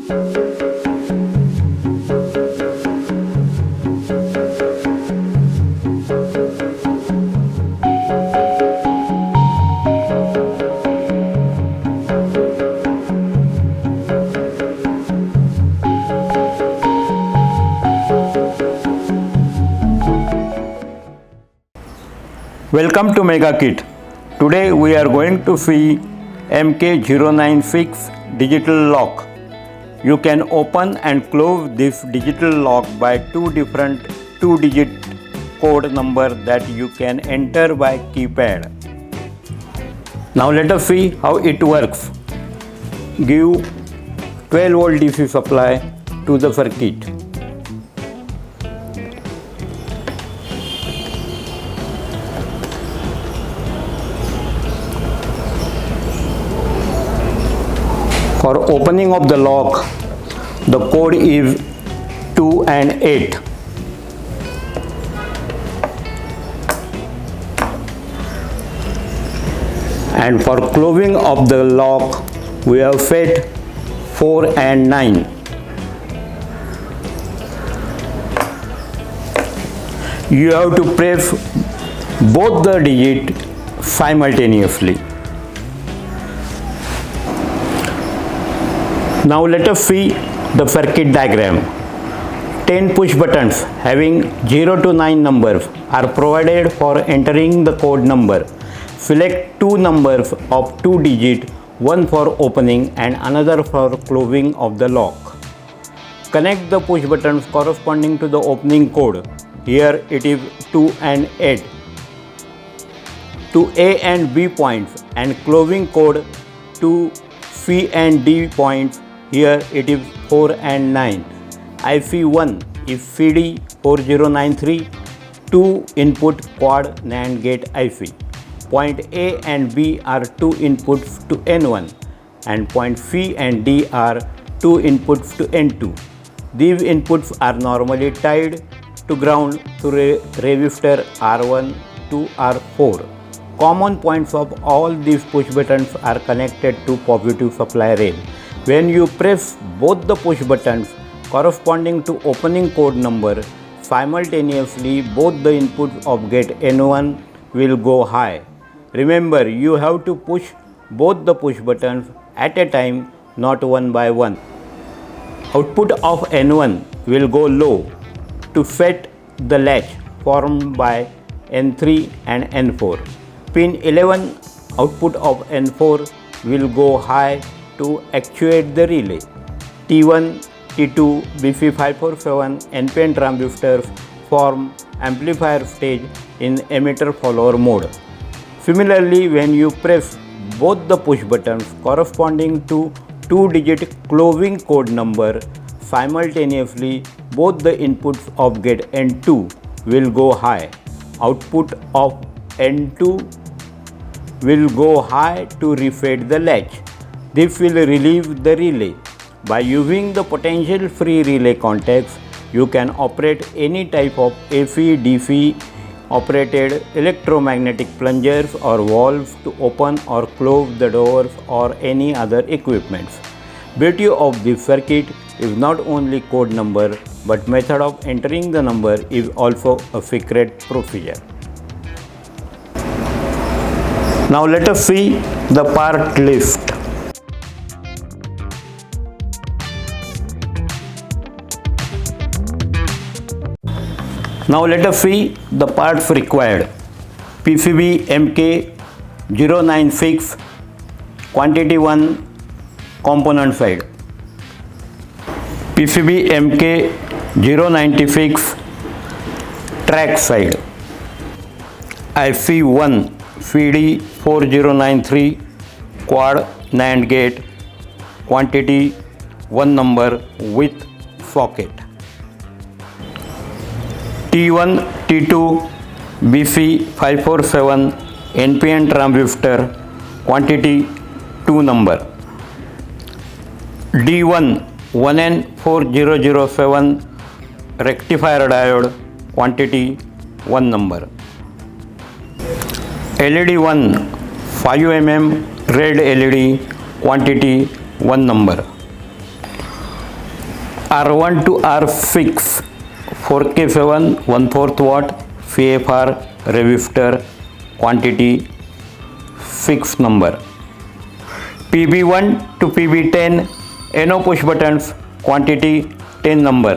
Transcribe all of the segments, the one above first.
Welcome to Mega Kit. Today we are going to see MK09 Fix digital lock. You can open and close this digital lock by two different 2-digit code number that you can enter by keypad. Now let us see how it works. Give 12 volt DC supply to the circuit. For opening of the lock, the code is 2 and 8. And for closing of the lock, we have set 4 and 9. You have to press both the digits simultaneously. Now let us see the circuit diagram. 10 push buttons having 0 to 9 numbers are provided for entering the code number. Select two numbers of 2 digits, one for opening and another for closing of the lock. Connect the push buttons corresponding to the opening code. Here it is 2 and 8 to A and B points, and closing code to C and D points. Here it is 4 and 9. IC1 is CD4093, 2 input quad NAND gate IC. Point A and B are 2 inputs to N1, and point C and D are 2 inputs to N2. These inputs are normally tied to ground through resistor R1 to R4. Common points of all these push buttons are connected to positive supply rail. When you press both the push buttons corresponding to opening code number, simultaneously both the inputs of gate N1 will go high. Remember, you have to push both the push buttons at a time, not one by one. Output of N1 will go low to set the latch formed by N3 and N4. Pin 11 output of N4 will go high to actuate the relay. T1, T2, BC547 NPN transistors form amplifier stage in emitter follower mode. Similarly, when you press both the push buttons corresponding to 2-digit closing code number, simultaneously both the inputs of gate N2 will go high. Output of N2 will go high to reset the latch. This will relieve the relay. By using the potential free relay contacts, you can operate any type of AC, DC operated electromagnetic plungers or valves to open or close the doors or any other equipments. Beauty of this circuit is not only code number, but method of entering the number is also a secret procedure. Now let us see the part list. Now let us see the parts required. PCB MK09 quantity 1 component side. PCB MK096 track side. IC1 CD4093 quad NAND gate quantity 1 number with socket. T1, T2, BC547 NPN transistor quantity 2 number. D1 1N4007 rectifier diode quantity 1 number. LED 1 5 mm red LED quantity 1 number. R1 to R6 4K7 1/4 watt VFR resistor, quantity fixed number. PB1 to PB10 NO push buttons, quantity 10 number.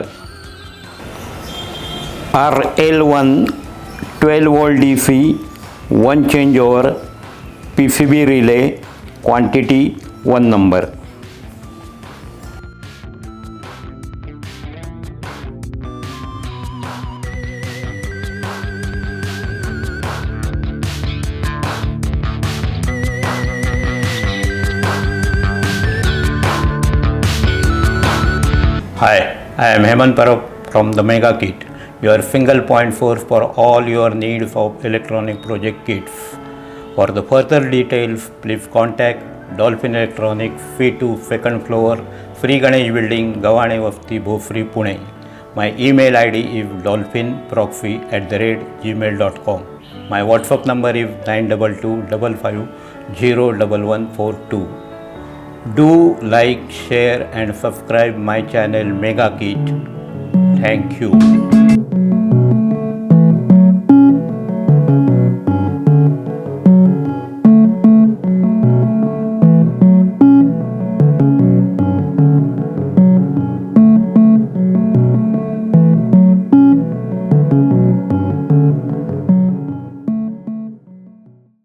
RL1 12 volt DC 1 changeover PCB relay, quantity 1 number. Hi, I am Hemant Parab from the Mega Kit, your single point source for all your needs of electronic project kits. For the further details, please contact Dolphin Electronics, C2 second floor, Sri Ganesh Building, Gavane Vasti, Bhosri, Pune. My email ID is dolphinproxy@gmail.com. My WhatsApp number is 922550142. Do like, share and subscribe my channel Mega Kit. Thank you.